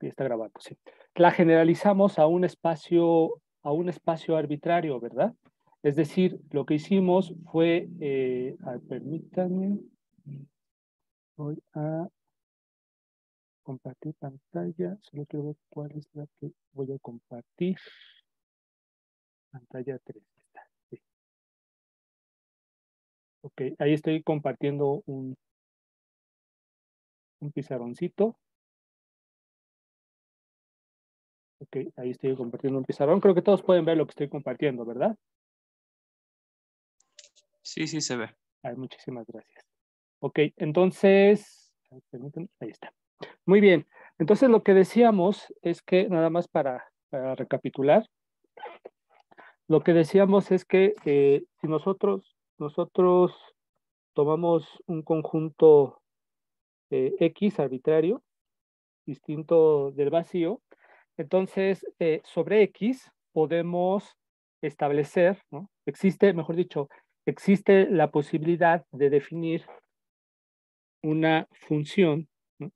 ya está grabando, sí. La generalizamos a un espacio arbitrario, ¿verdad? Es decir, lo que hicimos fue, permítanme, voy a compartir pantalla, solo quiero ver cuál es la que voy a compartir. Pantalla 3. Sí. Ok, ahí estoy compartiendo un pizarroncito. Ok, ahí estoy compartiendo un pizarrón. Creo que todos pueden ver lo que estoy compartiendo, ¿verdad? Sí, sí se ve. Ay, muchísimas gracias. Ok, entonces, permítanme, ahí está. Muy bien. Entonces lo que decíamos es que, nada más para recapitular, lo que decíamos es que si nosotros tomamos un conjunto X arbitrario, distinto del vacío, entonces sobre X podemos establecer, ¿no? Existe, mejor dicho, existe la posibilidad de definir una función, ¿no?,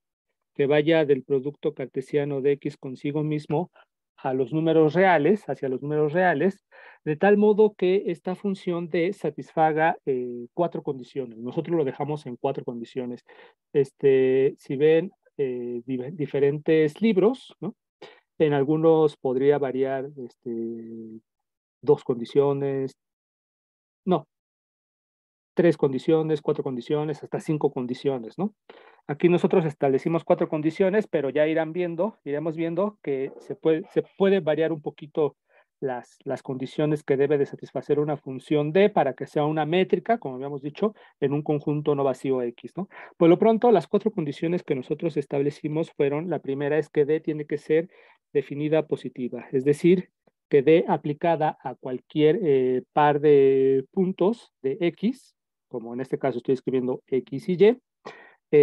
que vaya del producto cartesiano de X consigo mismo a los números reales, hacia los números reales, de tal modo que esta función D satisfaga 4 condiciones. Nosotros lo dejamos en 4 condiciones. Si ven diferentes libros, ¿no?, en algunos podría variar 2 condiciones, no, 3 condiciones, 4 condiciones, hasta 5 condiciones, ¿no? Aquí nosotros establecimos 4 condiciones, pero ya iremos viendo que se puede variar un poquito las condiciones que debe de satisfacer una función D para que sea una métrica, como habíamos dicho, en un conjunto no vacío X, ¿no? Por lo pronto, las 4 condiciones que nosotros establecimos fueron: la primera es que D tiene que ser definida positiva, es decir, que D aplicada a cualquier par de puntos de X, como en este caso estoy escribiendo X y Y,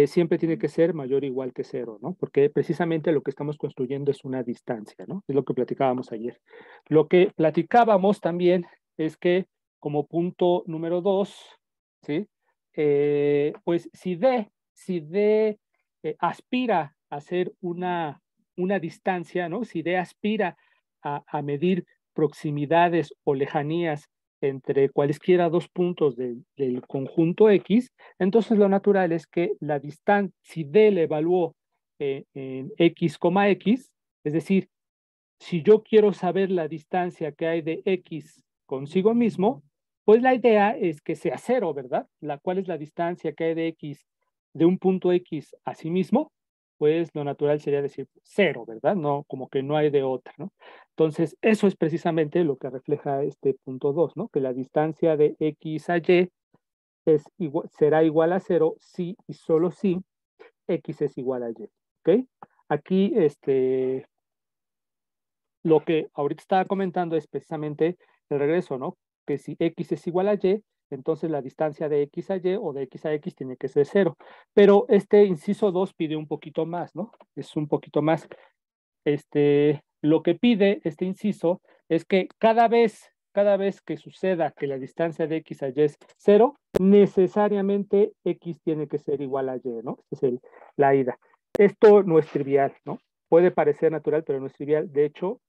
siempre tiene que ser mayor o igual que 0, ¿no? Porque precisamente lo que estamos construyendo es una distancia, ¿no? Es lo que platicábamos ayer. Lo que platicábamos también es que como punto número 2, ¿sí? Pues si D aspira a ser una distancia, ¿no? Si D aspira a medir proximidades o lejanías entre cualesquiera dos puntos del conjunto X, entonces lo natural es que la distancia, si D le evaluó en X, X, es decir, si yo quiero saber la distancia que hay de X consigo mismo, pues la idea es que sea 0, ¿verdad? ¿Cuál es la distancia que hay de X de un punto X a sí mismo? Pues lo natural sería decir 0, ¿verdad? No, como que no hay de otra, ¿no? Entonces, eso es precisamente lo que refleja este punto 2, ¿no? Que la distancia de X a Y será igual a 0 si y solo si X es igual a Y, ¿ok? Aquí, lo que ahorita estaba comentando es precisamente el regreso, ¿no? Que si X es igual a Y, entonces la distancia de X a Y o de X a X tiene que ser 0. Pero este inciso 2 pide un poquito más, ¿no? Es un poquito más. Lo que pide este inciso es que cada vez que suceda que la distancia de X a Y es 0, necesariamente X tiene que ser igual a Y, ¿no? Esta es la ida. Esto no es trivial, ¿no? Puede parecer natural, pero no es trivial. De hecho,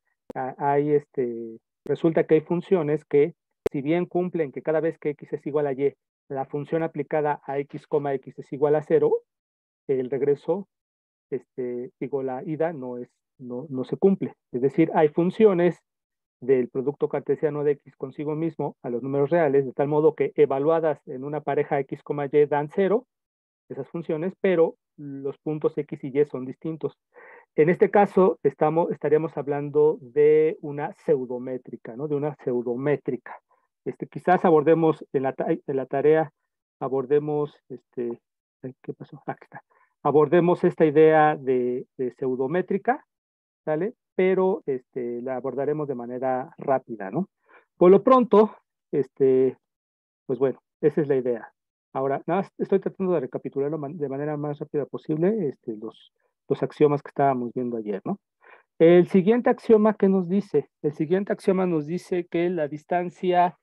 resulta que hay funciones que, si bien cumplen que cada vez que X es igual a Y, la función aplicada a X, X es igual a 0, el regreso, la ida no se cumple. Es decir, hay funciones del producto cartesiano de X consigo mismo a los números reales, de tal modo que evaluadas en una pareja X, Y dan 0, esas funciones, pero los puntos X y Y son distintos. En este caso, estaríamos hablando de una pseudométrica, ¿no? De una pseudométrica. Quizás abordemos en la tarea, abordemos, ¿qué pasó? Aquí está. Abordemos esta idea de pseudométrica, ¿sale? Pero la abordaremos de manera rápida, ¿no? Por lo pronto, pues bueno, esa es la idea. Ahora, nada más estoy tratando de recapitularlo de manera más rápida posible, los axiomas que estábamos viendo ayer, ¿no? El siguiente axioma que nos dice, el siguiente axioma nos dice que la distancia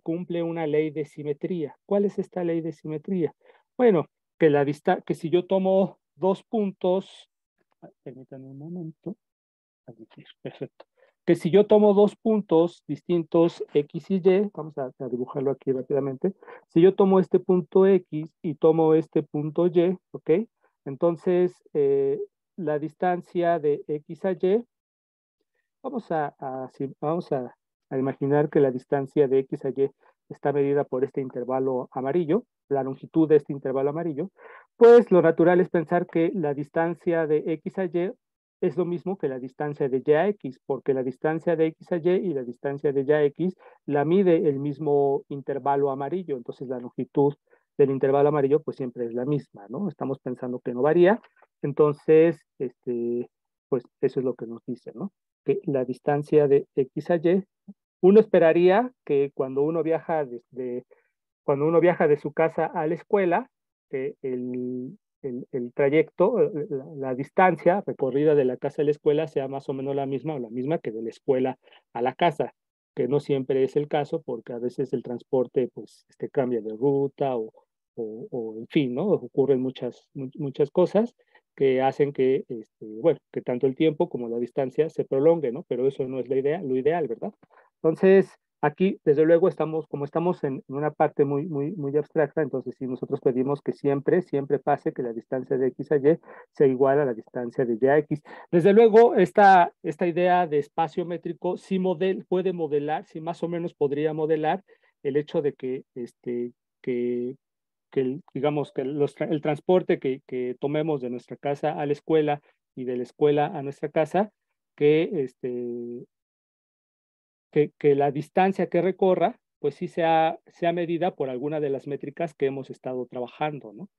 cumple una ley de simetría. ¿Cuál es esta ley de simetría? Bueno, que si yo tomo dos puntos permítanme un momento. Admitir, perfecto. Que si yo tomo dos puntos distintos, X y Y, vamos a dibujarlo aquí rápidamente. Si yo tomo este punto X y tomo este punto Y, ¿ok? Entonces, la distancia de X a Y, vamos a imaginar que la distancia de X a Y está medida por este intervalo amarillo, la longitud de este intervalo amarillo, pues lo natural es pensar que la distancia de X a Y es lo mismo que la distancia de Y a X, porque la distancia de X a Y y la distancia de Y a X la mide el mismo intervalo amarillo, entonces la longitud del intervalo amarillo pues siempre es la misma, ¿no? Estamos pensando que no varía, entonces, pues eso es lo que nos dice, ¿no? Que la distancia de X a Y, uno esperaría que cuando uno viaja de su casa a la escuela, el trayecto, la distancia recorrida de la casa a la escuela sea más o menos la misma o la misma que de la escuela a la casa, que no siempre es el caso porque a veces el transporte pues cambia de ruta o en fin, ¿no? Ocurren muchas cosas que hacen que, bueno, que tanto el tiempo como la distancia se prolongue, ¿no? Pero eso no es la idea, lo ideal, ¿verdad? Entonces, aquí, desde luego, como estamos en una parte muy abstracta, entonces sí, nosotros pedimos que siempre pase que la distancia de X a Y sea igual a la distancia de Y a X. Desde luego, esta idea de espacio métrico puede modelar, sí más o menos podría modelar el hecho de que, digamos, que el transporte que tomemos de nuestra casa a la escuela y de la escuela a nuestra casa, que que la distancia que recorra, pues sí sea medida por alguna de las métricas que hemos estado trabajando, ¿no?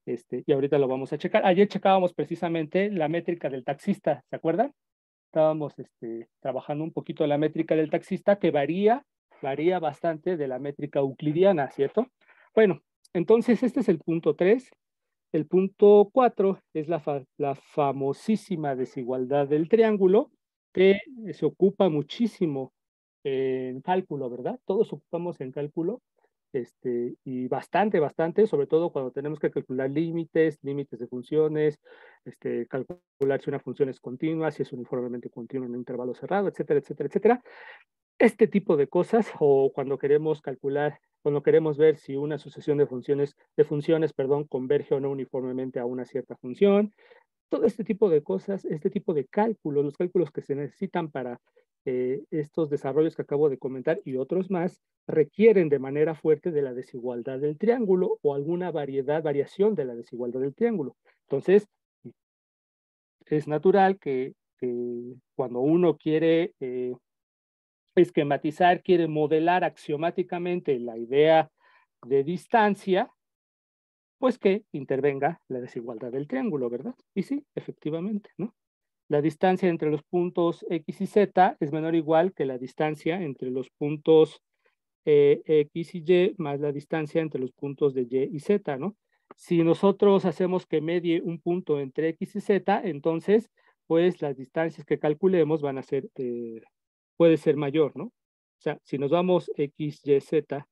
Y ahorita lo vamos a checar. Ayer checábamos precisamente la métrica del taxista, ¿se acuerdan? Estábamos trabajando un poquito la métrica del taxista que varía bastante de la métrica euclidiana, ¿cierto? Bueno, entonces este es el punto 3. El punto 4 es la famosísima desigualdad del triángulo, que se ocupa muchísimo en cálculo, ¿verdad? Todos ocupamos en cálculo, y bastante, sobre todo cuando tenemos que calcular límites de funciones, calcular si una función es continua, si es uniformemente continua en un intervalo cerrado, etcétera, etcétera, etcétera. Este tipo de cosas, o cuando queremos ver si una sucesión de funciones, perdón, converge o no uniformemente a una cierta función, todo este tipo de cosas, este tipo de cálculos, los cálculos que se necesitan para estos desarrollos que acabo de comentar y otros más, requieren de manera fuerte de la desigualdad del triángulo o alguna variación de la desigualdad del triángulo. Entonces, es natural que cuando uno quiere esquematizar, quiere modelar axiomáticamente la idea de distancia, pues que intervenga la desigualdad del triángulo, ¿verdad? Y sí, efectivamente, ¿no? La distancia entre los puntos X y Z es menor o igual que la distancia entre los puntos X y Y más la distancia entre los puntos de Y y Z, ¿no? Si nosotros hacemos que medie un punto entre X y Z, entonces, pues las distancias que calculemos puede ser mayor, ¿no? O sea, si nos vamos X, Y, Z,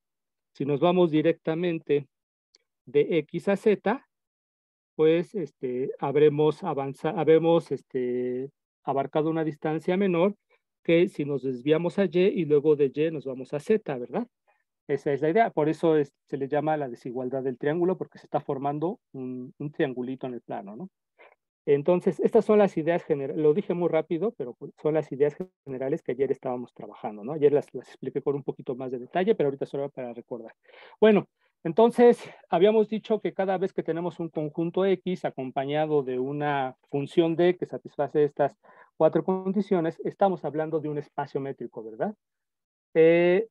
si nos vamos directamente de X a Z, pues habremos abarcado una distancia menor que si nos desviamos a Y y luego de Y nos vamos a Z, ¿verdad? Esa es la idea. Por eso se le llama la desigualdad del triángulo, porque se está formando un triangulito en el plano, ¿no? Entonces, estas son las ideas generales, lo dije muy rápido, pero pues, son las ideas generales que ayer estábamos trabajando, ¿no? Ayer las expliqué con un poquito más de detalle, pero ahorita solo para recordar. Bueno, entonces, habíamos dicho que cada vez que tenemos un conjunto X acompañado de una función D que satisface estas cuatro condiciones, estamos hablando de un espacio métrico, ¿verdad? Eh,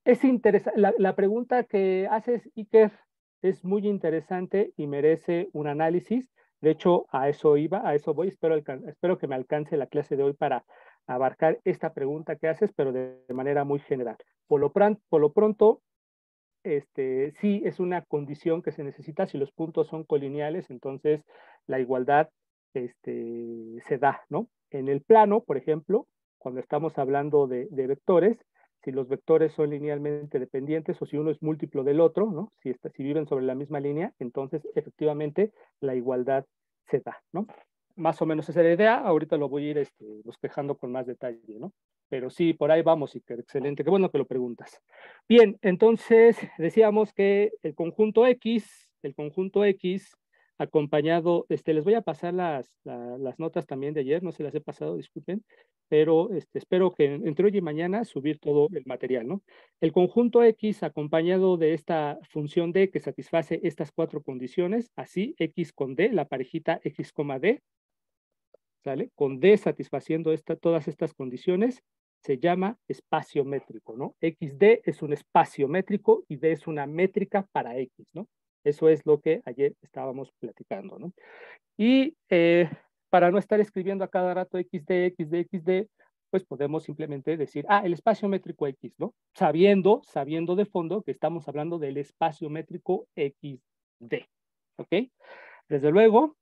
es interesante, la pregunta que haces, Iker, es muy interesante y merece un análisis. De hecho, a eso voy. Espero que me alcance la clase de hoy para abarcar esta pregunta que haces, pero de manera muy general. Por lo pronto, sí es una condición que se necesita si los puntos son colineales, entonces la igualdad se da, ¿no? En el plano, por ejemplo, cuando estamos hablando de vectores, si los vectores son linealmente dependientes o si uno es múltiplo del otro, ¿no? Si viven sobre la misma línea, entonces efectivamente la igualdad se da, ¿no? Más o menos esa es la idea. Ahorita lo voy a ir bosquejando con más detalle, ¿no? Pero sí, por ahí vamos, Iker, excelente. Qué bueno que lo preguntas. Bien, entonces decíamos que el conjunto X acompañado, les voy a pasar las notas también de ayer, no se las he pasado, disculpen, pero espero que entre hoy y mañana subir todo el material, ¿no? El conjunto X acompañado de esta función D que satisface estas cuatro condiciones, así X con D, la parejita X, D, ¿sale? Con D satisfaciendo todas estas condiciones, se llama espacio métrico, ¿no? XD es un espacio métrico y D es una métrica para X, ¿no? Eso es lo que ayer estábamos platicando, ¿no? Y para no estar escribiendo a cada rato XD, pues podemos simplemente decir, el espacio métrico X, ¿no? Sabiendo de fondo que estamos hablando del espacio métrico XD, ¿ok? Desde luego,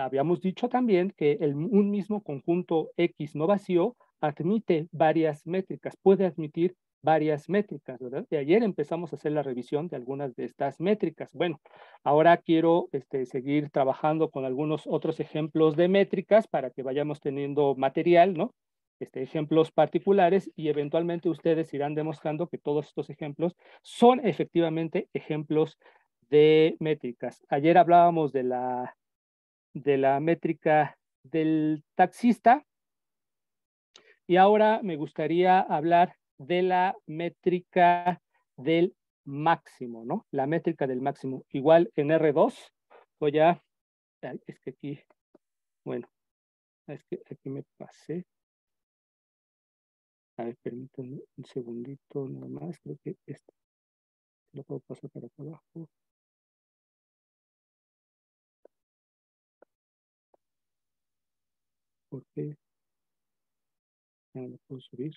habíamos dicho también que un mismo conjunto X no vacío admite varias métricas, puede admitir varias métricas, ¿verdad? De ayer empezamos a hacer la revisión de algunas de estas métricas. Bueno, ahora quiero seguir trabajando con algunos otros ejemplos de métricas para que vayamos teniendo material, ¿no? Ejemplos particulares y eventualmente ustedes irán demostrando que todos estos ejemplos son efectivamente ejemplos de métricas. Ayer hablábamos de la métrica del taxista y ahora me gustaría hablar de la métrica del máximo, ¿no? La métrica del máximo. Igual en R2, voy a, es que aquí, bueno, es que aquí me pasé. A ver, permítanme un segundito nada más, creo que esto lo puedo pasar para acá abajo. Porque ya no lo puedo subir.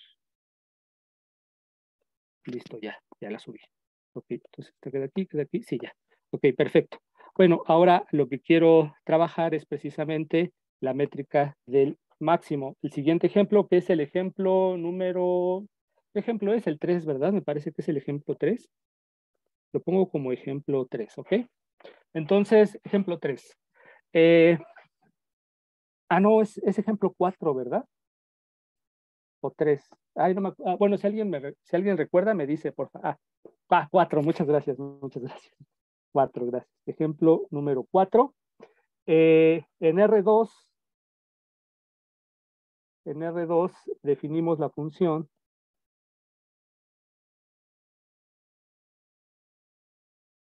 Listo, ya la subí. Ok, entonces queda aquí, sí, ya. Ok, perfecto. Bueno, ahora lo que quiero trabajar es precisamente la métrica del máximo. El siguiente ejemplo, que es el ejemplo número, ¿qué ejemplo es? El 3, ¿verdad? Me parece que es el ejemplo 3. Lo pongo como ejemplo 3, ¿ok? Entonces, ejemplo 3. No, es ejemplo 4, ¿verdad? O 3. Ay, no bueno, si alguien recuerda, me dice, por favor. 4, muchas gracias, muchas gracias. 4, gracias. Ejemplo número 4. En R2 definimos la función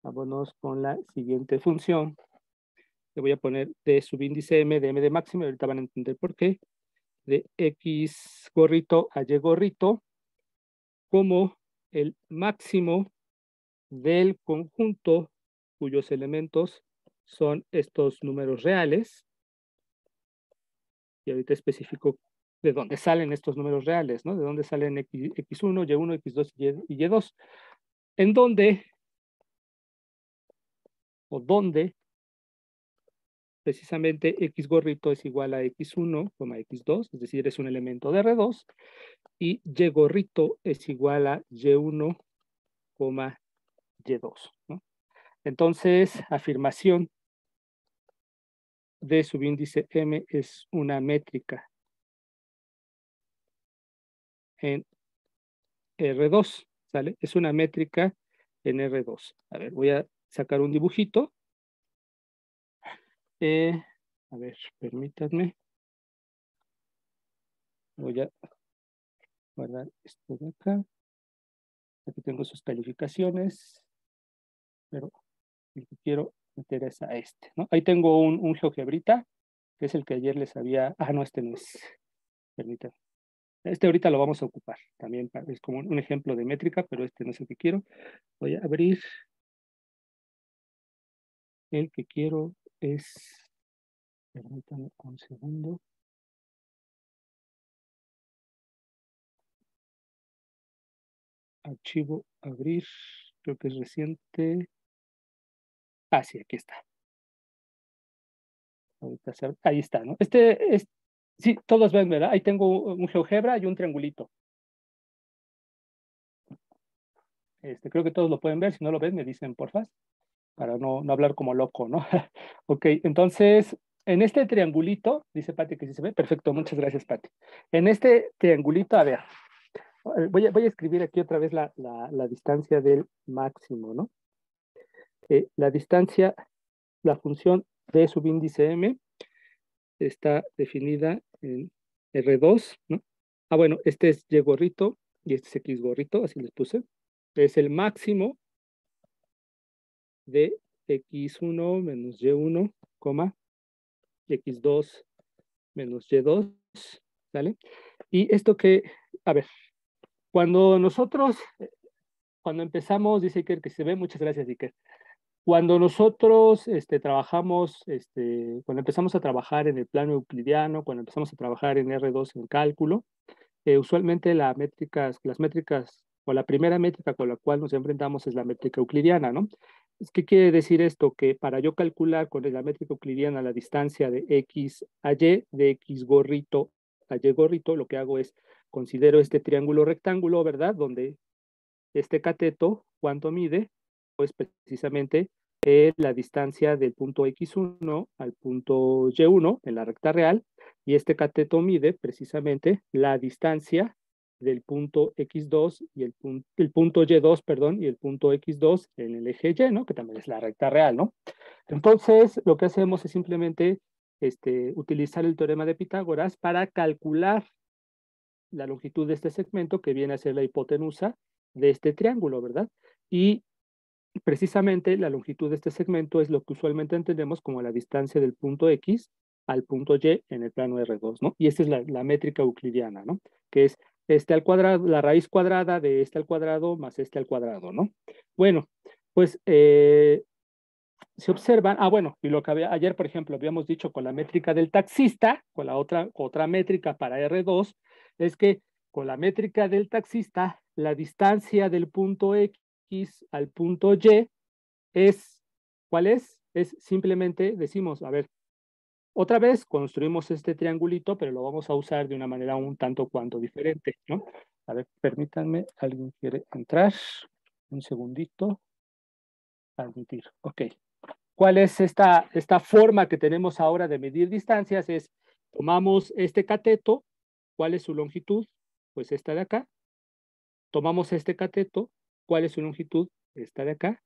vámonos con la siguiente función. Le voy a poner de subíndice M de M de máximo, y ahorita van a entender por qué. De X gorrito a Y gorrito, como el máximo del conjunto cuyos elementos son estos números reales. Y ahorita especifico de dónde salen estos números reales, ¿no? De dónde salen X1, Y1, X2 y Y2. En donde, o donde, precisamente X gorrito es igual a X1, X2, es decir, es un elemento de R2, y Y gorrito es igual a Y1, Y2, ¿no? Entonces, afirmación de subíndice M es una métrica en R2, ¿sale? Es una métrica en R2. A ver, voy a sacar un dibujito. A ver, permítanme. Voy a guardar esto de acá. Aquí tengo sus calificaciones, pero el que quiero meter es a ¿no? Ahí tengo un GeoGebrita, que es el que ayer les había... no, este no es. Permítanme. Este ahorita lo vamos a ocupar. También es como un ejemplo de métrica, pero este no es el que quiero. Voy a abrir. El que quiero es... Permítanme un segundo. Archivo, abrir. Creo que es reciente. Sí, aquí está. Ahí está, ¿no? Sí, todos ven, ¿verdad? Ahí tengo un GeoGebra y un triangulito. Creo que todos lo pueden ver. Si no lo ven, me dicen, porfa. para no hablar como loco, ¿no? Ok, entonces, en este triangulito, dice Pati que sí se ve, perfecto, muchas gracias, Pati. En este triangulito, a ver, voy a escribir aquí otra vez la distancia del máximo, ¿no? La distancia, la función de subíndice m está definida en R2, ¿no? Ah, bueno, este es Y gorrito y este es X gorrito, así les puse. Es el máximo de X1 menos Y1, coma, X2 menos Y2, ¿sale? Y esto que, a ver, cuando nosotros, cuando empezamos, dice Iker que se ve, muchas gracias, Iker. Cuando nosotros trabajamos, cuando empezamos a trabajar en el plano euclidiano, cuando empezamos a trabajar en R2 en cálculo, usualmente las métricas, o la primera métrica con la cual nos enfrentamos es la métrica euclidiana, ¿no? ¿Qué quiere decir esto? Que para yo calcular con la métrica euclidiana la distancia de X a Y, de X gorrito a Y gorrito, lo que hago es considero este triángulo rectángulo, ¿verdad? Donde este cateto, ¿cuánto mide? Pues precisamente la distancia del punto X1 al punto Y1 en la recta real, y este cateto mide precisamente la distancia del punto X2 y el punto Y2, perdón, y el punto X2 en el eje Y, ¿no? Que también es la recta real, ¿no? Entonces, lo que hacemos es simplemente utilizar el teorema de Pitágoras para calcular la longitud de este segmento, que viene a ser la hipotenusa de este triángulo, ¿verdad? Y precisamente la longitud de este segmento es lo que usualmente entendemos como la distancia del punto X al punto Y en el plano R2, ¿no? Y esta es la métrica euclidiana, ¿no? Que es este al cuadrado, la raíz cuadrada de este al cuadrado más este al cuadrado, ¿no? Bueno, pues se observan, bueno, y lo que ayer, por ejemplo, habíamos dicho con la métrica del taxista, con la otra métrica para R2, es que con la métrica del taxista, la distancia del punto X al punto Y es, ¿cuál es? Es simplemente, decimos, a ver, otra vez construimos este triangulito, pero lo vamos a usar de una manera un tanto cuanto diferente, ¿no? A ver, permítanme, ¿alguien quiere entrar? Un segundito. Admitir, ok. ¿Cuál es esta forma que tenemos ahora de medir distancias? Es, tomamos este cateto, ¿cuál es su longitud? Pues esta de acá. Tomamos este cateto, ¿cuál es su longitud? Esta de acá.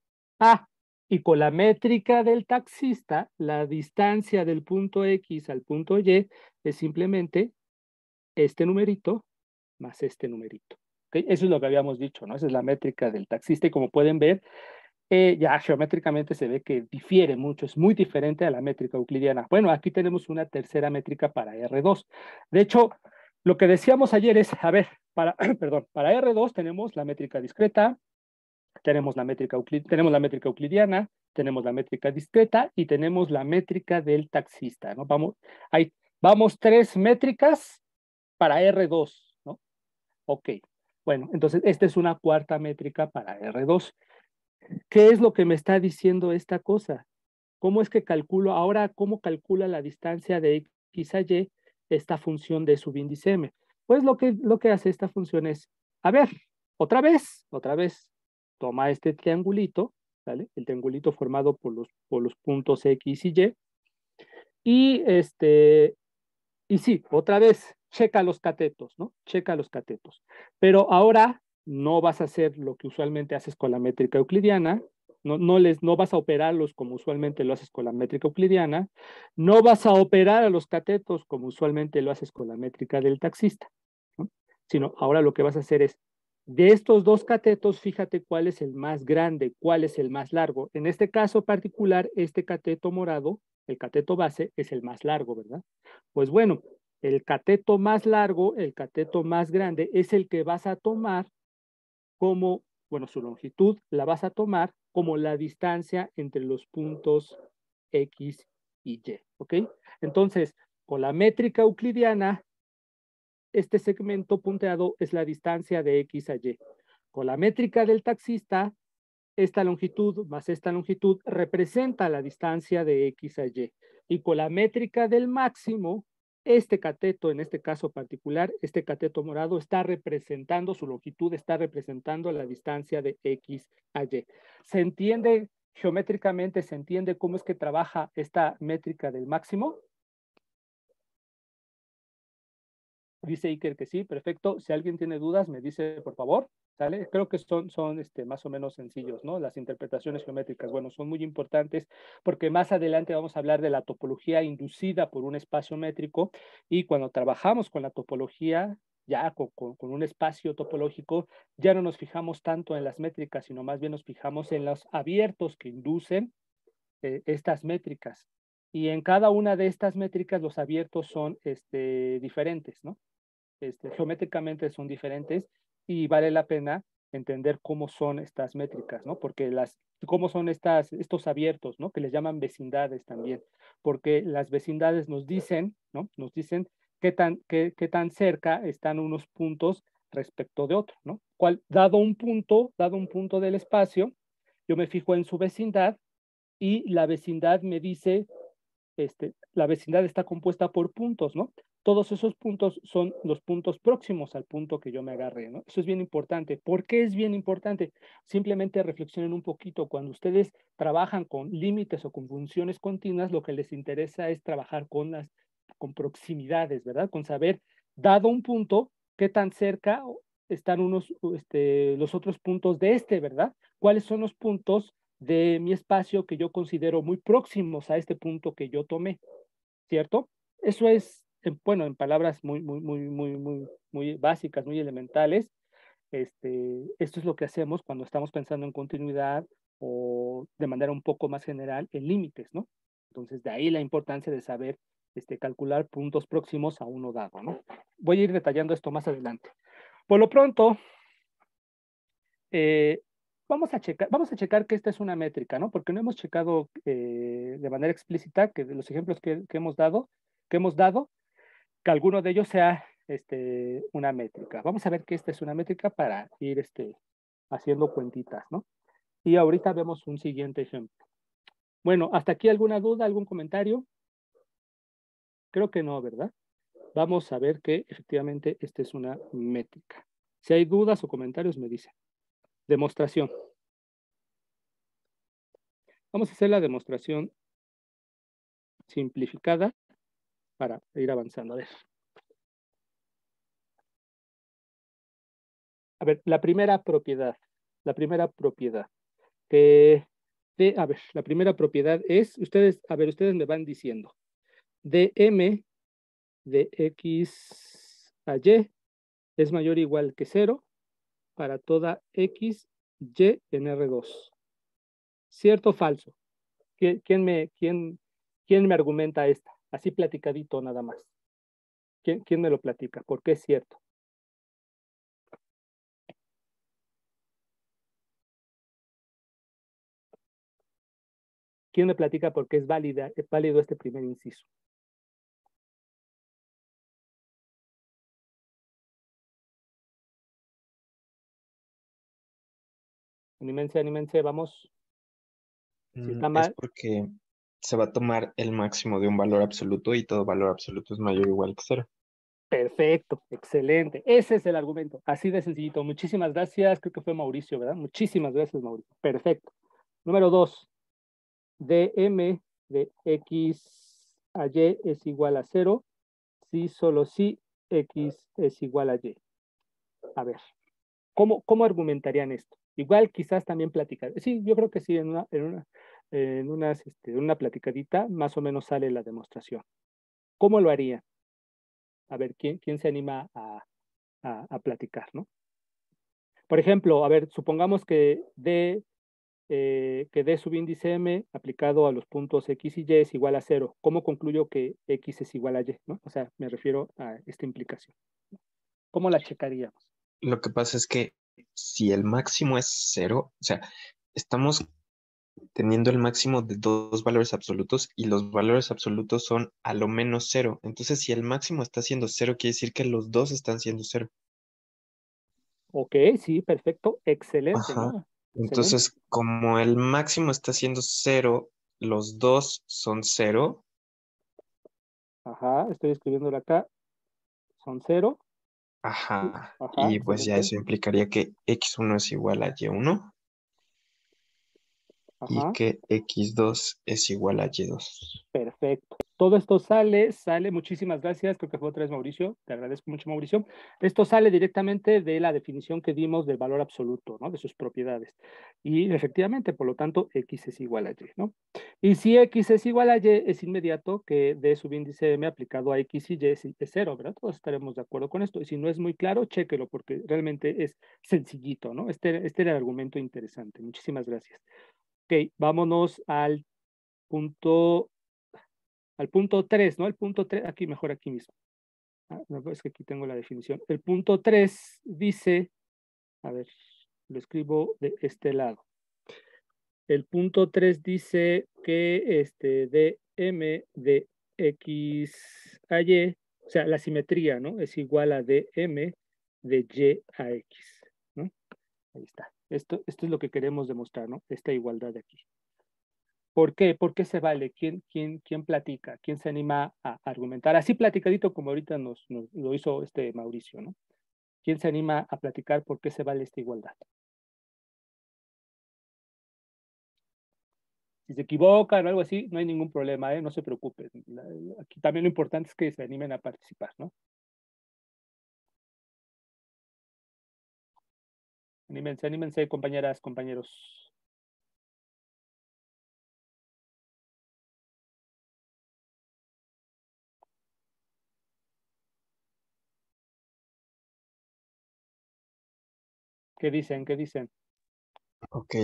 Y con la métrica del taxista, la distancia del punto X al punto Y es simplemente este numerito más este numerito. ¿Okay? Eso es lo que habíamos dicho, ¿no? Esa es la métrica del taxista y como pueden ver, ya geométricamente se ve que difiere mucho, es muy diferente a la métrica euclidiana. Bueno, aquí tenemos una tercera métrica para R2. De hecho, lo que decíamos ayer es, a ver, perdón, para R2 tenemos la métrica discreta, tenemos la métrica euclidiana, tenemos la métrica discreta y tenemos la métrica del taxista, ¿no? Vamos tres métricas para R2, ¿no? Ok, bueno, entonces esta es una cuarta métrica para R2. ¿Qué es lo que me está diciendo esta cosa? ¿Cómo es que calculo, ahora cómo calcula la distancia de X a Y esta función de subíndice M? Pues lo que hace esta función es, a ver, otra vez, toma este triangulito, ¿vale? El triangulito formado por los puntos X y Y, y sí, otra vez, checa los catetos, ¿no? Checa los catetos. Pero ahora no vas a hacer lo que usualmente haces con la métrica euclidiana, no vas a operarlos como usualmente lo haces con la métrica euclidiana, no vas a operar a los catetos como usualmente lo haces con la métrica del taxista, ¿no? Sino ahora lo que vas a hacer es, de estos dos catetos, fíjate cuál es el más grande, cuál es el más largo. En este caso particular, este cateto morado, el cateto base, es el más largo, ¿verdad? Pues bueno, el cateto más largo, el cateto más grande, es el que vas a tomar como, bueno, su longitud la vas a tomar como la distancia entre los puntos X y Y, ¿ok? Entonces, con la métrica euclidiana, este segmento punteado es la distancia de X a Y. Con la métrica del taxista, esta longitud más esta longitud representa la distancia de X a Y. Y con la métrica del máximo, este cateto, en este caso particular, este cateto morado está representando, su longitud está representando la distancia de X a Y. ¿Se entiende geométricamente se entiende cómo es que trabaja esta métrica del máximo. Dice Iker que sí, perfecto. Si alguien tiene dudas, me dice, por favor, ¿sale? Creo que son más o menos sencillos, ¿no? Las interpretaciones geométricas, bueno, son muy importantes porque más adelante vamos a hablar de la topología inducida por un espacio métrico y cuando trabajamos con la topología, ya con un espacio topológico, ya no nos fijamos tanto en las métricas, sino más bien nos fijamos en los abiertos que inducen estas métricas. Y en cada una de estas métricas los abiertos son diferentes, ¿no? Geométricamente son diferentes y vale la pena entender cómo son estas métricas, ¿no? Porque cómo son estos abiertos, ¿no? Que les llaman vecindades también, porque las vecindades nos dicen, ¿no? Nos dicen qué tan cerca están unos puntos respecto de otro, ¿no? Dado un punto del espacio, yo me fijo en su vecindad y la vecindad me dice la vecindad está compuesta por puntos, ¿no? Todos esos puntos son los puntos próximos al punto que yo me agarré, ¿no? Eso es bien importante. ¿Por qué es bien importante? Simplemente reflexionen un poquito. Cuando ustedes trabajan con límites o con funciones continuas, lo que les interesa es trabajar con proximidades, ¿verdad? Con saber, dado un punto, qué tan cerca están los otros puntos de ¿verdad? ¿Cuáles son los puntos de mi espacio que yo considero muy próximos a este punto que yo tomé, ¿cierto? Eso es, bueno, en palabras muy básicas, muy elementales. Esto es lo que hacemos cuando estamos pensando en continuidad o de manera un poco más general en límites, ¿no? Entonces, de ahí la importancia de saber calcular puntos próximos a uno dado, ¿no? Voy a ir detallando esto más adelante. Por lo pronto, eh, vamos a checar que esta es una métrica, ¿no? Porque no hemos checado de manera explícita que de los ejemplos que hemos dado, que alguno de ellos sea una métrica. Vamos a ver que esta es una métrica para ir haciendo cuentitas, ¿no? Y ahorita vemos un siguiente ejemplo. Bueno, ¿hasta aquí alguna duda, algún comentario? Creo que no, ¿verdad? Vamos a ver que efectivamente esta es una métrica. Si hay dudas o comentarios, me dicen. Demostración. Vamos a hacer la demostración simplificada para ir avanzando. A ver, la primera propiedad. La primera propiedad. La primera propiedad es, ustedes me van diciendo, dm de x a y es mayor o igual que 0 para toda x, y en R2. ¿Cierto o falso? ¿Quién me argumenta esta? Así platicadito nada más. ¿Quién me lo platica? ¿Por qué es cierto? ¿Quién me platica por qué es válido este primer inciso? Anímense, vamos. Si está Es mal, porque se va a tomar el máximo de un valor absoluto y todo valor absoluto es mayor o igual que cero. perfecto, excelente. Ese es el argumento. Así de sencillito. Muchísimas gracias. Creo que fue Mauricio, ¿verdad? Muchísimas gracias, Mauricio. Perfecto. Número 2. dm de x a y es igual a 0 si solo si x es igual a y. A ver, ¿cómo argumentarían esto? Igual quizás también platicar. Sí, yo creo que sí, en una platicadita más o menos sale la demostración. ¿Cómo lo harían? A ver, ¿quién se anima a platicar, ¿no? Por ejemplo, a ver, supongamos que D subíndice M aplicado a los puntos X y Y es igual a 0. ¿Cómo concluyo que X es igual a Y? ¿No? O sea, me refiero a esta implicación. ¿Cómo la checaríamos? Lo que pasa es que si el máximo es cero, o sea, estamos teniendo el máximo de dos valores absolutos y los valores absolutos son a lo menos cero. Entonces, si el máximo está siendo cero, quiere decir que los dos están siendo cero. Ok, sí, perfecto, excelente, Ajá. ¿no? Excelente. Entonces, como el máximo está siendo cero, los dos son cero. Ajá, estoy escribiéndolo acá. Son 0. Ajá. Ajá, Y pues ya excelente. eso implicaría que x1 es igual a y1. y Ajá. que x2 es igual a y2. Perfecto. Todo esto sale, muchísimas gracias, creo que fue otra vez Mauricio, te agradezco mucho Mauricio. Esto sale directamente de la definición que dimos del valor absoluto, ¿no? De sus propiedades. Y efectivamente, por lo tanto, x es igual a y, ¿no? Y si x es igual a y, es inmediato que D subíndice m aplicado a x y y es cero, ¿verdad? Todos estaremos de acuerdo con esto. Y si no es muy claro, chéquelo, porque realmente es sencillito, ¿no? Este era el argumento interesante. Muchísimas gracias. Ok, vámonos punto al punto 3, ¿no? El punto 3, aquí mejor aquí mismo. Ah, no, es que aquí tengo la definición. El punto 3 dice, a ver, lo escribo de este lado. El punto 3 dice que de m de x a y, o sea, la simetría, ¿no? Es igual a dm de y a x, ¿no? Ahí está. Esto es lo que queremos demostrar, ¿no? Esta igualdad de aquí. ¿Por qué? ¿Por qué se vale? ¿Quién platica? ¿Quién se anima a argumentar? Así platicadito como ahorita nos lo hizo Mauricio, ¿no? ¿Quién se anima a platicar por qué se vale esta igualdad? Si se equivocan o algo así, no hay ningún problema, ¿eh? No se preocupen. Aquí también lo importante es que se animen a participar, ¿no? Anímense, anímense, compañeras, compañeros. ¿Qué dicen? ¿Qué dicen? Ok,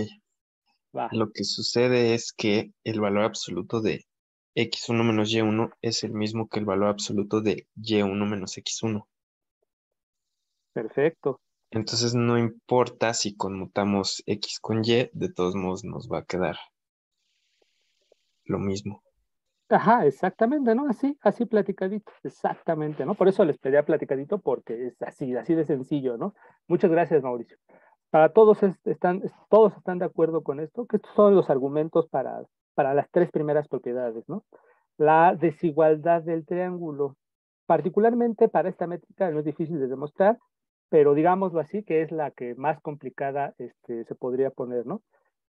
Va, lo que sucede es que el valor absoluto de x1 menos y1 es el mismo que el valor absoluto de y1 menos x1. perfecto. Entonces no importa si conmutamos x con y, de todos modos nos va a quedar lo mismo. Ajá, exactamente, ¿no? Así platicadito, exactamente, ¿no? Por eso les pedía platicadito porque es así de sencillo, ¿no? Muchas gracias, Mauricio. Para todos están de acuerdo con esto, que estos son los argumentos para las tres primeras propiedades, ¿no? La desigualdad del triángulo, particularmente para esta métrica no es difícil de demostrar, pero digámoslo así, que es la que más complicada se podría poner, ¿no?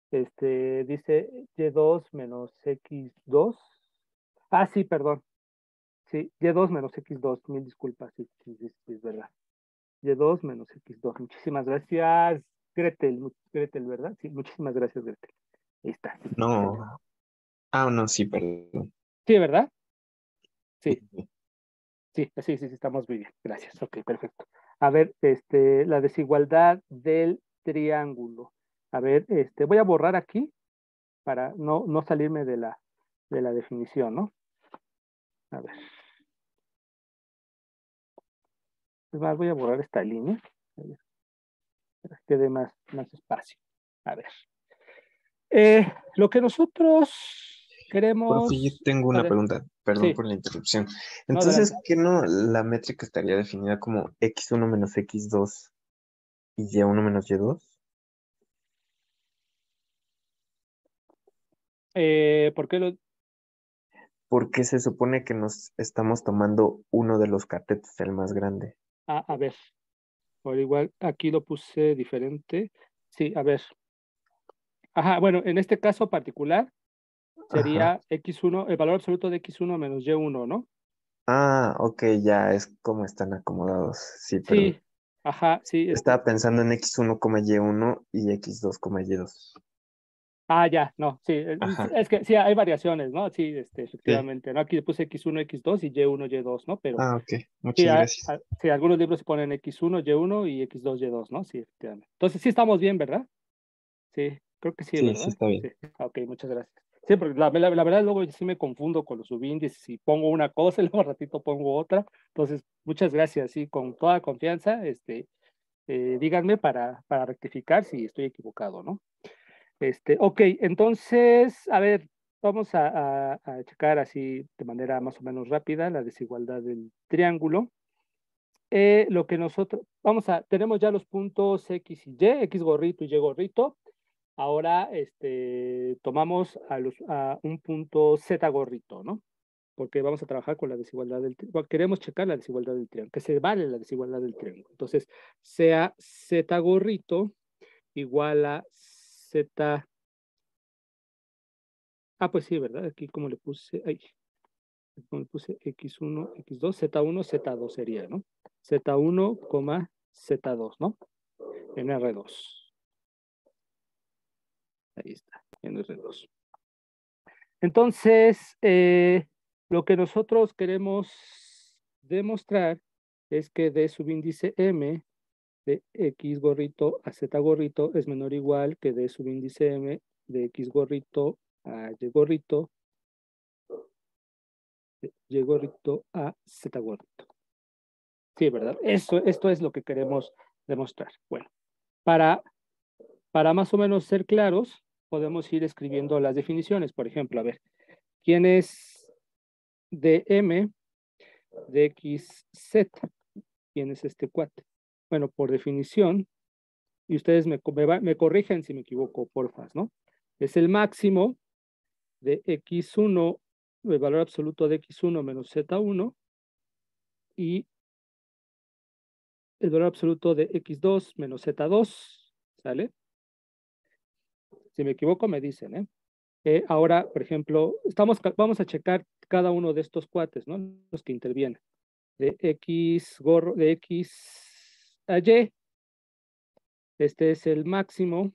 Dice y2 menos x2. Ah, sí, perdón. Sí, y2 menos x2, mil disculpas, sí, es verdad. Y2 menos x2. Muchísimas gracias, Gretel, ¿verdad? Sí, muchísimas gracias, Gretel. Ahí está. No, no, sí, perdón. Sí, ¿verdad? Sí, Sí, sí. sí, estamos muy bien. Gracias. Ok, perfecto. A ver, la desigualdad del triángulo. A ver, voy a borrar aquí para no salirme de la definición, ¿no? A ver, es más, voy a borrar esta línea. A ver, para que quede más espacio. A ver. Lo que nosotros Profe, yo queremos. tengo una pregunta, perdón Sí, por la interrupción. no, adelante. Entonces, ¿qué no la métrica estaría definida como x1 menos x2 y y1 menos y2? ¿Por qué Porque se supone que nos estamos tomando uno de los catetos, el más grande. a ver, por igual aquí lo puse diferente. Sí, a ver. Ajá, bueno, en este caso particular Ajá. sería x1, el valor absoluto de x1 menos y1, ¿no? Ok, ya es como están acomodados. Sí, perdón. Sí, ajá, sí, Estaba pensando en x1, y1 y x2, y2. ya, no, sí, Ajá. es que sí, hay variaciones, ¿no? Sí, Sí. efectivamente, ¿no? Aquí puse x1, x2 y y1, y2, ¿no? Pero Ok. sí, Muchas gracias. sí, algunos libros ponen x1, y1 y x2, y2, ¿no? Sí, efectivamente. Entonces sí estamos bien, ¿verdad? Sí, creo que sí, Sí, sí ¿verdad? está bien. Sí, ok, muchas gracias. Sí, porque la verdad luego sí me confundo con los subíndices y pongo una cosa y luego al ratito pongo otra. Entonces, muchas gracias, sí, con toda confianza, díganme para rectificar si estoy equivocado, ¿no? Ok, entonces, a ver, vamos a checar así de manera más o menos rápida la desigualdad del triángulo. Lo que nosotros, tenemos ya los puntos X y Y, X gorrito y Y gorrito. Ahora, tomamos a un punto Z gorrito, ¿no? Porque vamos a trabajar con la desigualdad del triángulo. Queremos checar la desigualdad del triángulo, que se vale la desigualdad del triángulo. Entonces, sea Z gorrito igual a Z Ah, pues sí, ¿verdad? Aquí como le puse, ahí, como le puse X1, X2, Z1, Z2 sería, ¿no? Z1, Z2, ¿no? En R2. Ahí está, en R2. Entonces, lo que nosotros queremos demostrar es que D subíndice M de X gorrito a Z gorrito es menor o igual que D subíndice M de X gorrito a Y gorrito, de Y gorrito a Z gorrito. Sí, ¿verdad? Esto es lo que queremos demostrar. Bueno, para, para más o menos ser claros, podemos ir escribiendo las definiciones. Por ejemplo, a ver, ¿quién es DM de XZ? ¿Quién es este cuate? Bueno, por definición, y ustedes me corrigen si me equivoco, porfa, ¿no? Es el máximo de X1, el valor absoluto de X1 menos Z1, y el valor absoluto de X2 menos Z2, ¿sale? Si me equivoco, me dicen, ¿eh? Ahora, por ejemplo, vamos a checar cada uno de estos cuates, ¿no? Los que intervienen. De X a Y, este es el máximo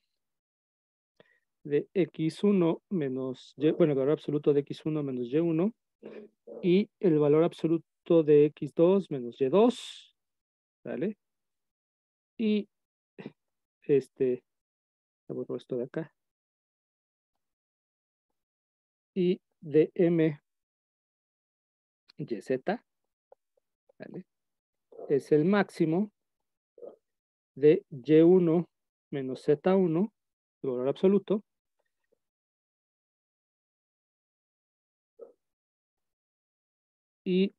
de X1 menos Y, bueno, el valor absoluto de X1 menos Y1, y el valor absoluto de X2 menos Y2, ¿vale? Y borro esto de acá. Y de M YZ, ¿vale? Es el máximo de Y1 menos Z1, el valor absoluto, y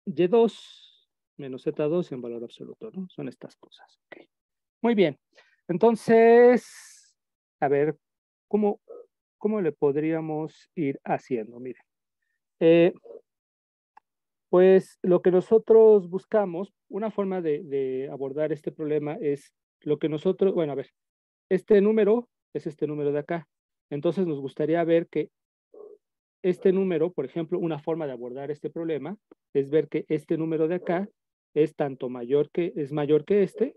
Y2 menos Z2 en valor absoluto, ¿no? Son estas cosas. Okay. Muy bien. Entonces, a ver, ¿cómo, cómo le podríamos ir haciendo? Miren, pues lo que nosotros buscamos, una forma de abordar este problema es lo que nosotros, bueno, a ver, este número es este número de acá. Entonces nos gustaría ver que este número, por ejemplo, una forma de abordar este problema es ver que este número de acá es tanto mayor que, es mayor que este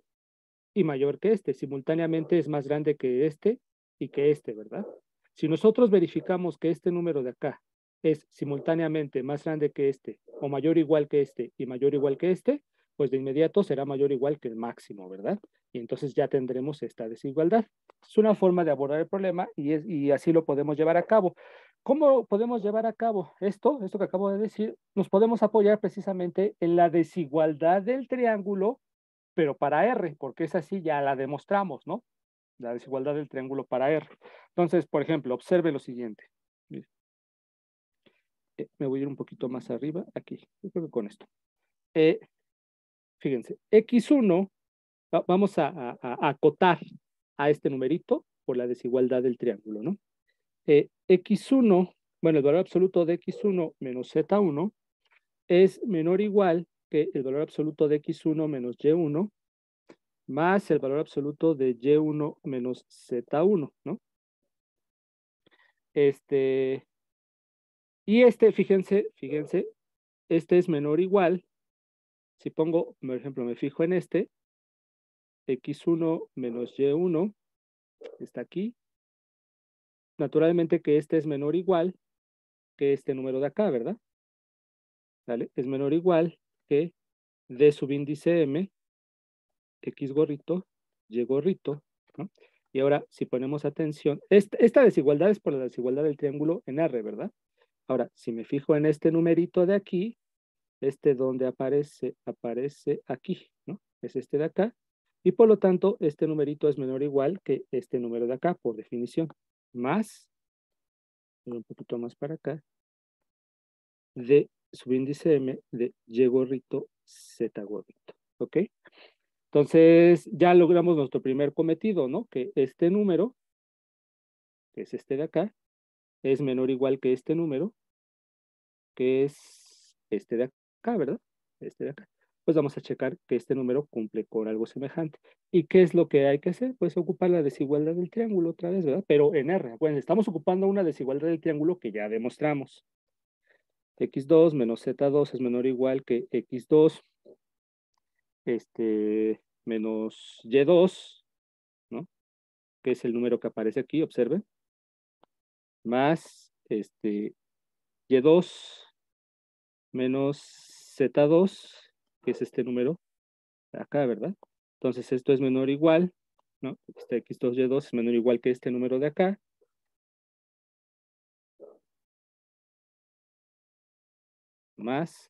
y mayor que este. Simultáneamente es más grande que este y que este, ¿verdad? Si nosotros verificamos que este número de acá es simultáneamente más grande que este o mayor o igual que este y mayor o igual que este, pues de inmediato será mayor o igual que el máximo, ¿verdad? Y entonces ya tendremos esta desigualdad. Es una forma de abordar el problema y así lo podemos llevar a cabo. ¿Cómo podemos llevar a cabo esto que acabo de decir? Nos podemos apoyar precisamente en la desigualdad del triángulo, pero para R, porque esa sí ya la demostramos, ¿no? La desigualdad del triángulo para R. Entonces, por ejemplo, observe lo siguiente. Me voy a ir un poquito más arriba, aquí, yo creo que con esto. Fíjense, X1, vamos a acotar a este numerito por la desigualdad del triángulo, ¿no? X1, bueno, el valor absoluto de X1 menos Z1 es menor o igual que el valor absoluto de X1 menos Y1 más el valor absoluto de Y1 menos Z1, ¿no? Y fíjense, este es menor o igual. Si pongo, por ejemplo, me fijo en este, X1 menos Y1, está aquí. Naturalmente que este es menor o igual que este número de acá, ¿verdad? ¿Vale? Es menor o igual que D subíndice M, X gorrito, Y gorrito, ¿no? Y ahora, si ponemos atención, esta desigualdad es por la desigualdad del triángulo en R, ¿verdad? Ahora, si me fijo en este numerito de aquí, donde aparece aquí, ¿no? Es este de acá. Y por lo tanto, este numerito es menor o igual que este número de acá, por definición. Más, un poquito más para acá, de subíndice M de Y gorrito, Z gorrito. ¿Ok? Entonces, ya logramos nuestro primer cometido, ¿no? Que este número, que es este de acá, es menor o igual que este número, que es este de acá, ¿verdad? Este de acá. pues vamos a checar que este número cumple con algo semejante. ¿Y qué es lo que hay que hacer? Pues ocupar la desigualdad del triángulo otra vez, ¿verdad? Pero en R. Bueno, estamos ocupando una desigualdad del triángulo que ya demostramos. X2 menos Z2 es menor o igual que X2 menos Y2, ¿no? Que es el número que aparece aquí, observen. Más Y2 menos Z2, que es este número de acá, ¿verdad? Entonces esto es menor o igual, ¿no? Este X2Y2 es menor o igual que este número de acá. Más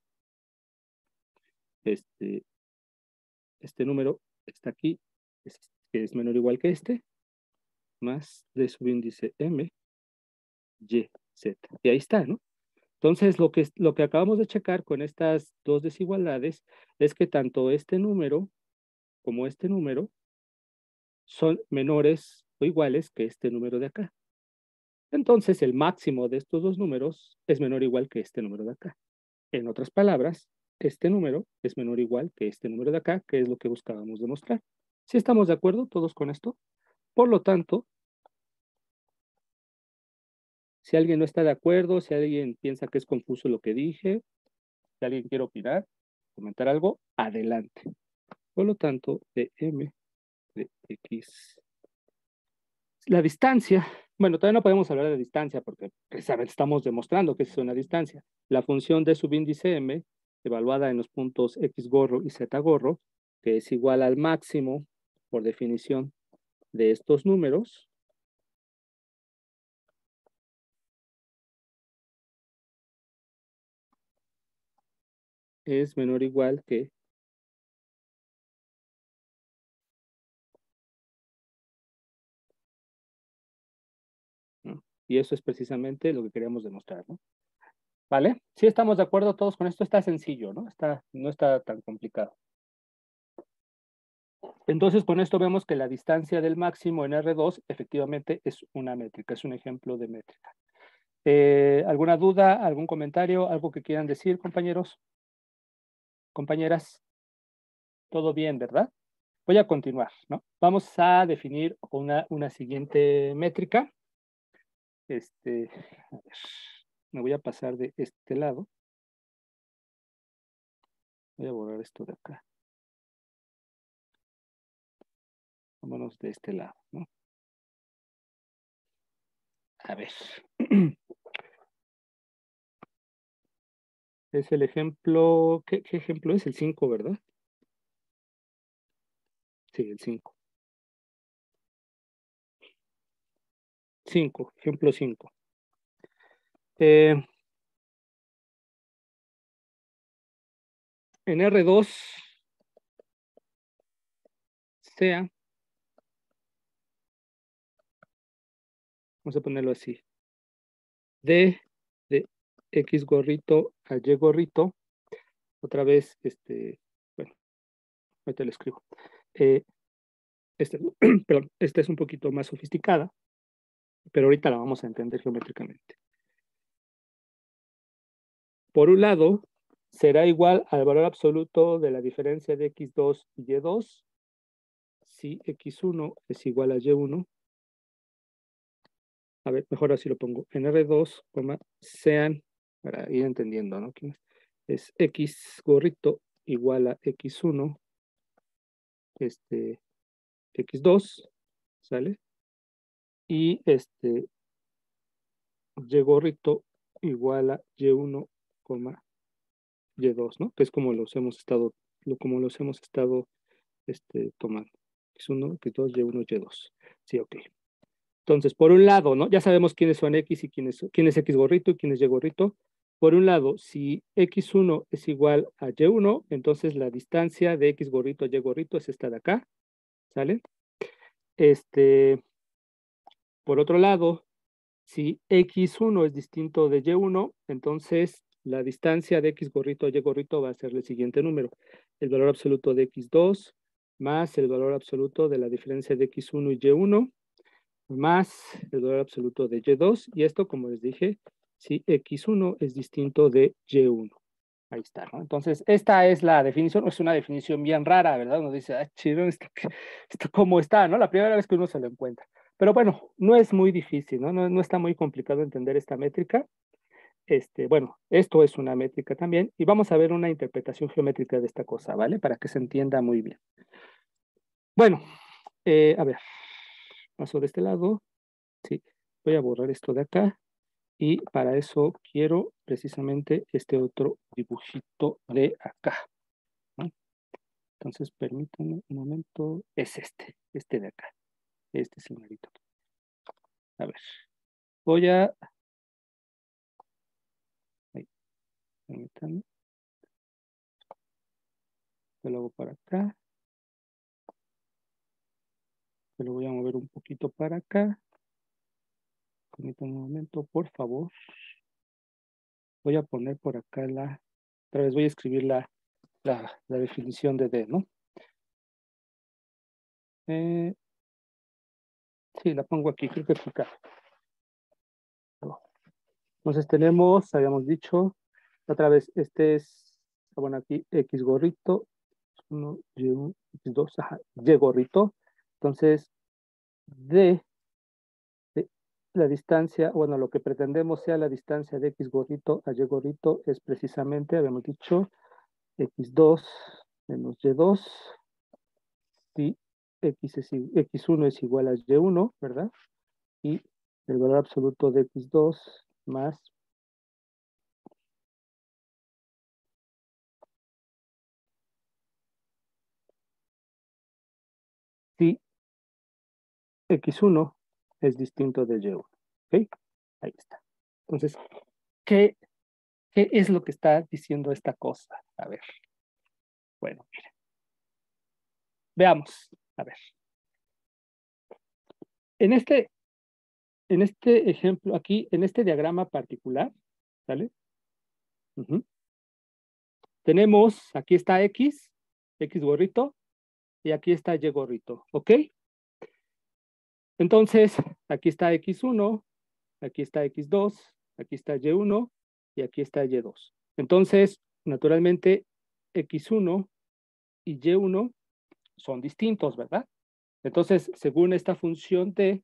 este número está aquí, que es menor o igual que este, más de subíndice M, Y, Z. Y ahí está, ¿no? Entonces, lo que acabamos de checar con estas dos desigualdades es que tanto este número como este número son menores o iguales que este número de acá. Entonces, el máximo de estos dos números es menor o igual que este número de acá. En otras palabras, este número es menor o igual que este número de acá, que es lo que buscábamos demostrar. ¿Sí estamos de acuerdo todos con esto? Por lo tanto, si alguien no está de acuerdo, si alguien piensa que es confuso lo que dije, si alguien quiere opinar, comentar algo, adelante. Por lo tanto, de M de X. La distancia, bueno, todavía no podemos hablar de distancia porque precisamente estamos demostrando que es una distancia. La función de subíndice M, evaluada en los puntos X gorro y Z gorro, que es igual al máximo, por definición, de estos números, es menor o igual que, ¿no? Y eso es precisamente lo que queríamos demostrar, ¿no? ¿Vale? Sí estamos de acuerdo todos con esto, está sencillo, ¿no? No está tan complicado. Entonces, con esto vemos que la distancia del máximo en R2 efectivamente es una métrica, es un ejemplo de métrica. ¿Alguna duda, algún comentario, algo que quieran decir, compañeros? Compañeras, todo bien, ¿verdad? Voy a continuar, ¿no? Vamos a definir una siguiente métrica. A ver, me voy a pasar de este lado. Voy a borrar esto de acá. Vámonos de este lado, ¿no? A ver. Es el ejemplo, ¿qué ejemplo es? El 5, ¿verdad? Sí, el 5. 5, ejemplo 5. En R2 sea, vamos a ponerlo así, de X gorrito a Y gorrito, otra vez, bueno, ahorita lo escribo. Perdón, esta es un poquito más sofisticada, pero ahorita la vamos a entender geométricamente. Por un lado, será igual al valor absoluto de la diferencia de X2 y Y2 si X1 es igual a Y1. A ver, mejor así lo pongo. En R2, sean, para ir entendiendo, ¿no? Es X gorrito igual a X1, X2, ¿sale? Y Y gorrito igual a Y1, Y2, ¿no? Que es como los hemos estado, tomando. X1, X2, Y1, Y2. Sí, ok. Entonces, por un lado, ¿no? Ya sabemos quiénes son X y quién es X gorrito y quién es Y gorrito. Por un lado, si X1 es igual a Y1, entonces la distancia de X gorrito a Y gorrito es esta de acá, ¿sale? Por otro lado, si X1 es distinto de Y1, entonces la distancia de X gorrito a Y gorrito va a ser el siguiente número. El valor absoluto de X2 más el valor absoluto de la diferencia de X1 y Y1 más el valor absoluto de Y2. Y esto, como les dije, si X1 es distinto de Y1. Ahí está, ¿no? Entonces, esta es la definición, es una definición bien rara, ¿verdad? Uno dice, ah, chido, esto cómo está, ¿no? La primera vez que uno se lo encuentra. Pero bueno, no es muy difícil, ¿no? No está muy complicado entender esta métrica. Bueno, esto es una métrica también, y vamos a ver una interpretación geométrica de esta cosa, ¿vale? Para que se entienda muy bien. Bueno, a ver, paso de este lado, sí, voy a borrar esto de acá. Y para eso quiero precisamente este otro dibujito de acá, ¿no? Entonces, permítanme un momento. Es este de acá. Este es el numerito. A ver, voy a... Ahí, permítanme. Lo hago para acá. Lo voy a mover un poquito para acá. Permítanme un momento, por favor. Voy a poner por acá otra vez voy a escribir la definición de D, ¿no? Sí, la pongo aquí, creo que acá. Entonces tenemos, habíamos dicho, otra vez, bueno, aquí X gorrito, 1, Y1, X2, ajá, Y gorrito. Entonces, de la distancia, bueno, lo que pretendemos sea la distancia de X gorrito a Y gorrito es precisamente, habíamos dicho, X2 menos Y2, y X1 es igual a Y1, ¿verdad? Y el valor absoluto de X2 más si X1 es distinto de Y1. ¿Ok? Ahí está. Entonces, ¿qué es lo que está diciendo esta cosa? A ver. Bueno, miren. Veamos. A ver. En este ejemplo aquí, en este diagrama particular, ¿sale? Tenemos, aquí está X gorrito, y aquí está Y gorrito. ¿Ok? Entonces, aquí está X1, aquí está X2, aquí está Y1 y aquí está Y2. Entonces, naturalmente, X1 y Y1 son distintos, ¿verdad? Entonces, según esta función T,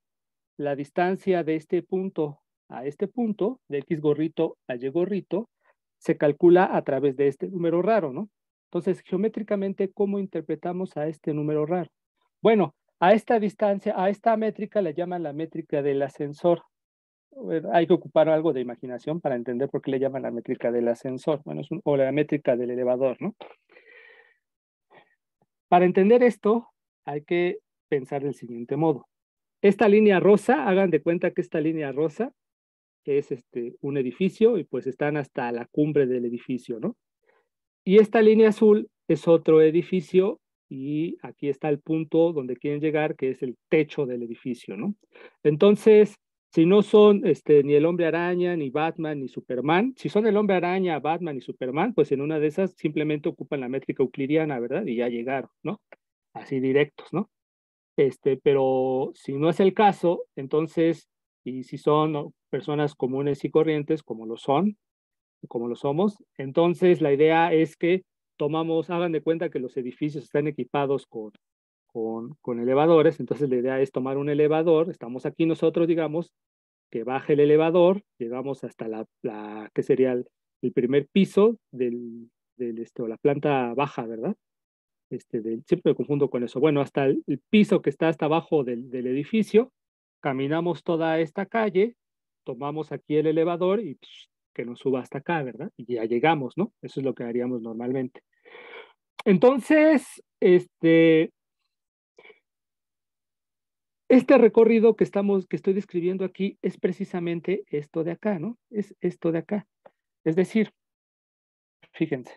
la distancia de este punto a este punto, de X gorrito a Y gorrito, se calcula a través de este número raro, ¿no? Entonces, geométricamente, ¿cómo interpretamos a este número raro? Bueno, a esta distancia, a esta métrica le llaman la métrica del ascensor. Hay que ocupar algo de imaginación para entender por qué le llaman la métrica del ascensor, bueno, o la métrica del elevador, ¿no? Para entender esto, hay que pensar del siguiente modo. Esta línea rosa, hagan de cuenta que esta línea rosa es un edificio y pues están hasta la cumbre del edificio, ¿no? Y esta línea azul es otro edificio y aquí está el punto donde quieren llegar, que es el techo del edificio, ¿no? Entonces, si no son ni el hombre araña, ni Batman, ni Superman, si son el hombre araña, Batman y Superman, pues en una de esas simplemente ocupan la métrica euclidiana, ¿verdad? Y ya llegaron, ¿no? Así directos, ¿no? Pero si no es el caso, entonces, y si son personas comunes y corrientes, como lo somos, entonces la idea es que hagan de cuenta que los edificios están equipados con elevadores, entonces la idea es tomar un elevador, estamos aquí nosotros, digamos, que baje el elevador, llegamos hasta que sería el primer piso o la planta baja, ¿verdad? Siempre me confundo con eso. Bueno, hasta el piso que está hasta abajo del edificio, caminamos toda esta calle, tomamos aquí el elevador y que nos suba hasta acá, ¿verdad? Y ya llegamos, ¿no? Eso es lo que haríamos normalmente. Entonces, este recorrido que estoy describiendo aquí es precisamente esto de acá, ¿no? Es esto de acá. Es decir, fíjense,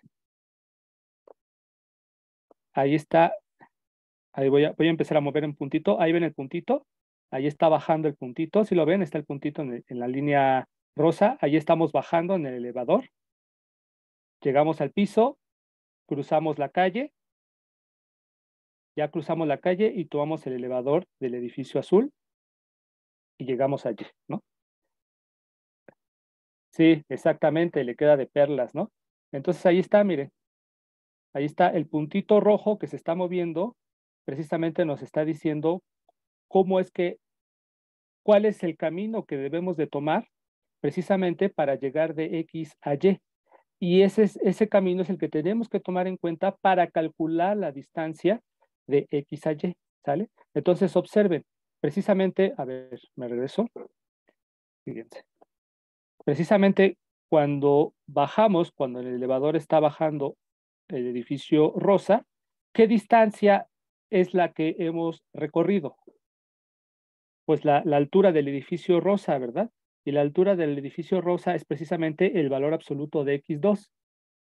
ahí está, ahí voy a empezar a mover un puntito, ahí ven el puntito, ahí está bajando el puntito, si lo ven, está el puntito en la línea rosa, ahí estamos bajando en el elevador, llegamos al piso, cruzamos la calle, ya cruzamos la calle y tomamos el elevador del edificio azul y llegamos allí, ¿no? Sí, exactamente, le queda de perlas, ¿no? Entonces ahí está, miren. Ahí está el puntito rojo que se está moviendo, precisamente nos está diciendo cómo es que, cuál es el camino que debemos de tomar precisamente para llegar de X a Y. Y ese camino es el que tenemos que tomar en cuenta para calcular la distancia de X a Y, ¿sale? Entonces observen, precisamente, a ver, me regreso, fíjense, precisamente cuando bajamos, cuando el elevador está bajando el edificio Rosa, ¿qué distancia es la que hemos recorrido? Pues la altura del edificio Rosa, ¿verdad? Y la altura del edificio Rosa es precisamente el valor absoluto de X2,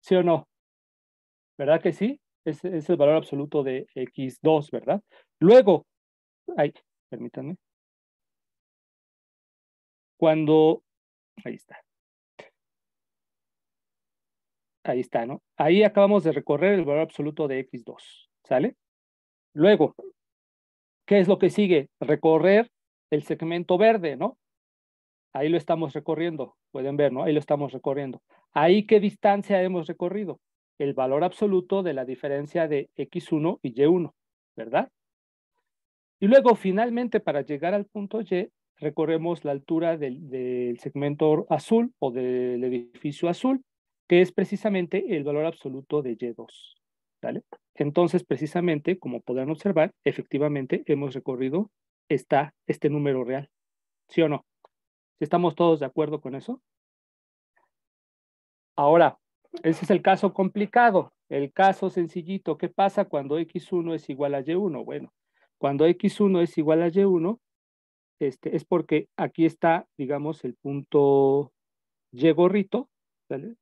¿sí o no? ¿Verdad que sí? Es el valor absoluto de X2, ¿verdad? Luego, ay, permítanme, cuando, ahí está, ¿no? Ahí acabamos de recorrer el valor absoluto de X2, ¿sale? Luego, ¿qué es lo que sigue? Recorrer el segmento verde, ¿no? Ahí lo estamos recorriendo, pueden ver, ¿no? Ahí lo estamos recorriendo. Ahí, ¿qué distancia hemos recorrido? El valor absoluto de la diferencia de X1 y Y1, ¿verdad? Y luego, finalmente, para llegar al punto Y, recorremos la altura del segmento azul o del edificio azul, que es precisamente el valor absoluto de Y2, ¿vale? Entonces, precisamente, como podrán observar, efectivamente hemos recorrido este número real, ¿sí o no? ¿Sí estamos todos de acuerdo con eso? Ahora, ese es el caso complicado. El caso sencillito, ¿qué pasa cuando X1 es igual a Y1? Bueno, cuando X1 es igual a Y1, es porque aquí está, digamos, el punto Y gorrito, ¿vale?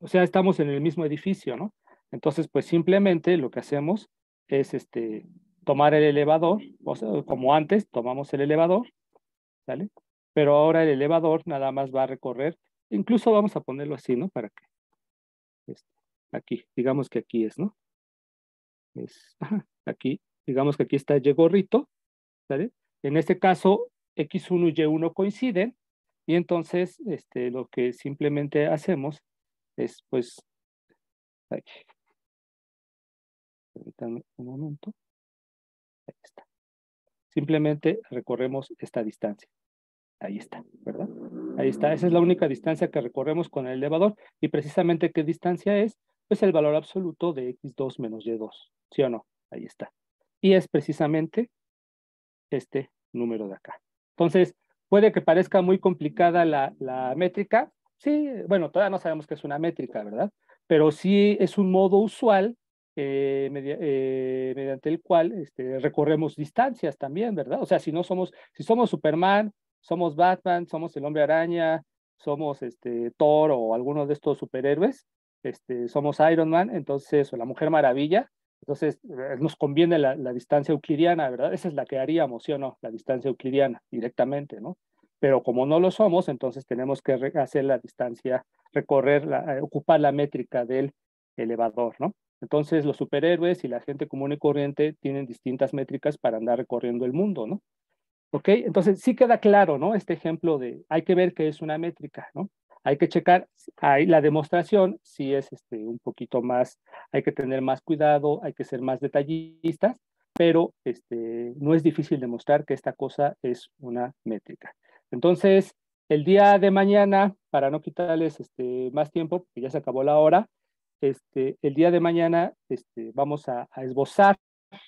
O sea, estamos en el mismo edificio, ¿no? Entonces, pues simplemente lo que hacemos es tomar el elevador, o sea, como antes, tomamos el elevador, ¿vale? Pero ahora el elevador nada más va a recorrer, incluso vamos a ponerlo así, ¿no? Para que, este, aquí, digamos que aquí es, ¿no? Ajá, aquí, digamos que aquí está Y gorrito, ¿vale? En este caso, X1 y Y1 coinciden, y entonces lo que simplemente hacemos es, pues, ay, permítanme un momento, ahí está. Simplemente recorremos esta distancia. Ahí está, ¿verdad? Ahí está, esa es la única distancia que recorremos con el elevador, y precisamente ¿qué distancia es? Pues el valor absoluto de X2 menos Y2, ¿sí o no? Ahí está. Y es precisamente este número de acá. Entonces, puede que parezca muy complicada la métrica. Sí, bueno, todavía no sabemos qué es una métrica, ¿verdad? Pero sí es un modo usual mediante el cual recorremos distancias también, ¿verdad? O sea, si somos Superman, somos Batman, somos el Hombre Araña, somos Thor o alguno de estos superhéroes, somos Iron Man, entonces, o la Mujer Maravilla, entonces, nos conviene la distancia euclidiana, ¿verdad? Esa es la que haríamos, ¿sí o no? La distancia euclidiana, directamente, ¿no? Pero como no lo somos, entonces tenemos que hacer la distancia, ocupar la métrica del elevador, ¿no? Entonces, los superhéroes y la gente común y corriente tienen distintas métricas para andar recorriendo el mundo, ¿no? ¿Ok? Entonces, sí queda claro, ¿no? Este ejemplo de, hay que ver qué es una métrica, ¿no? Hay que checar, ahí la demostración, si es un poquito más, hay que tener más cuidado, hay que ser más detallistas, pero no es difícil demostrar que esta cosa es una métrica. Entonces, el día de mañana, para no quitarles más tiempo, porque ya se acabó la hora, el día de mañana vamos a esbozar,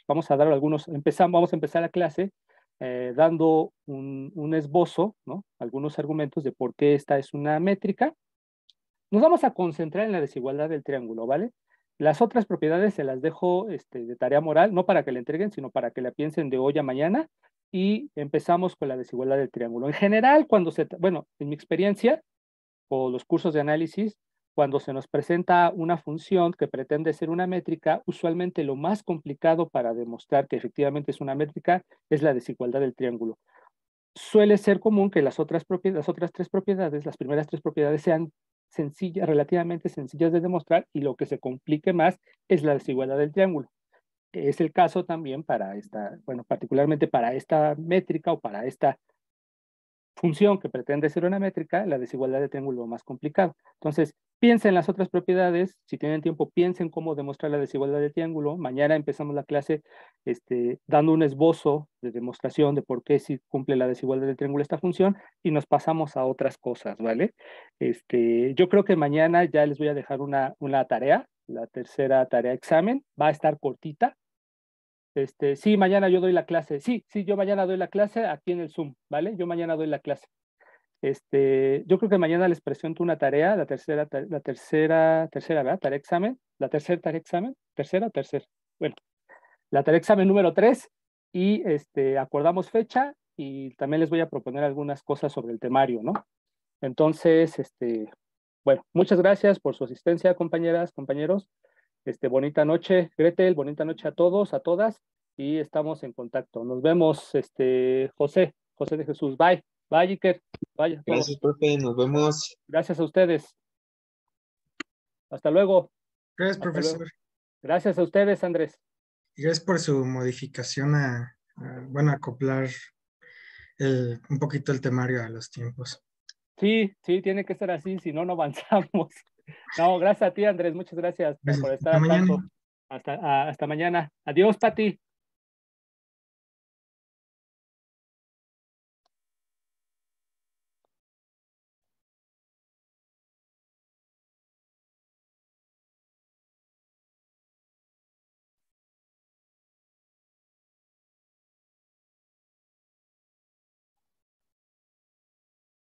vamos a dar vamos a empezar la clase dando un esbozo, ¿no? Algunos argumentos de por qué esta es una métrica. Nos vamos a concentrar en la desigualdad del triángulo, ¿vale? Las otras propiedades se las dejo de tarea moral, no para que la entreguen, sino para que la piensen de hoy a mañana. Y empezamos con la desigualdad del triángulo. En general, bueno, en mi experiencia, o los cursos de análisis, cuando se nos presenta una función que pretende ser una métrica, usualmente lo más complicado para demostrar que efectivamente es una métrica es la desigualdad del triángulo. Suele ser común que las otras tres propiedades, las primeras tres propiedades sean sencillas, relativamente sencillas de demostrar, y lo que se complique más es la desigualdad del triángulo. Es el caso también para esta, bueno, particularmente para esta métrica o para esta función que pretende ser una métrica, la desigualdad de triángulo más complicado. Entonces, piensen las otras propiedades, si tienen tiempo, piensen cómo demostrar la desigualdad de triángulo. Mañana empezamos la clase dando un esbozo de demostración de por qué si cumple la desigualdad de triángulo esta función y nos pasamos a otras cosas, ¿vale? Yo creo que mañana ya les voy a dejar una tarea, la tercera tarea examen, va a estar cortita. Sí, mañana yo doy la clase. Sí, yo mañana doy la clase aquí en el Zoom, ¿vale? Yo mañana doy la clase. Yo creo que mañana les presento una tarea, tercera, ¿verdad? Tarea examen, la tercera tarea examen, tercera. Bueno, la tarea examen número 3 y acordamos fecha y también les voy a proponer algunas cosas sobre el temario, ¿no? Entonces, bueno, muchas gracias por su asistencia, compañeras, compañeros. Bonita noche, Gretel, bonita noche a todos, a todas, y estamos en contacto. Nos vemos, José de Jesús. Bye, bye, Iker. Bye a Gracias, todos. profe. Nos vemos. Gracias a ustedes. Hasta luego. Gracias, Hasta luego. profesor. Gracias a ustedes, Andrés. Y gracias por su modificación bueno, acoplar un poquito el temario a los tiempos. Sí, tiene que ser así, si no, no avanzamos. No, gracias a ti, Andrés. Muchas gracias Gracias. por estar Hasta al tanto. mañana. Hasta mañana. Adiós, Pati.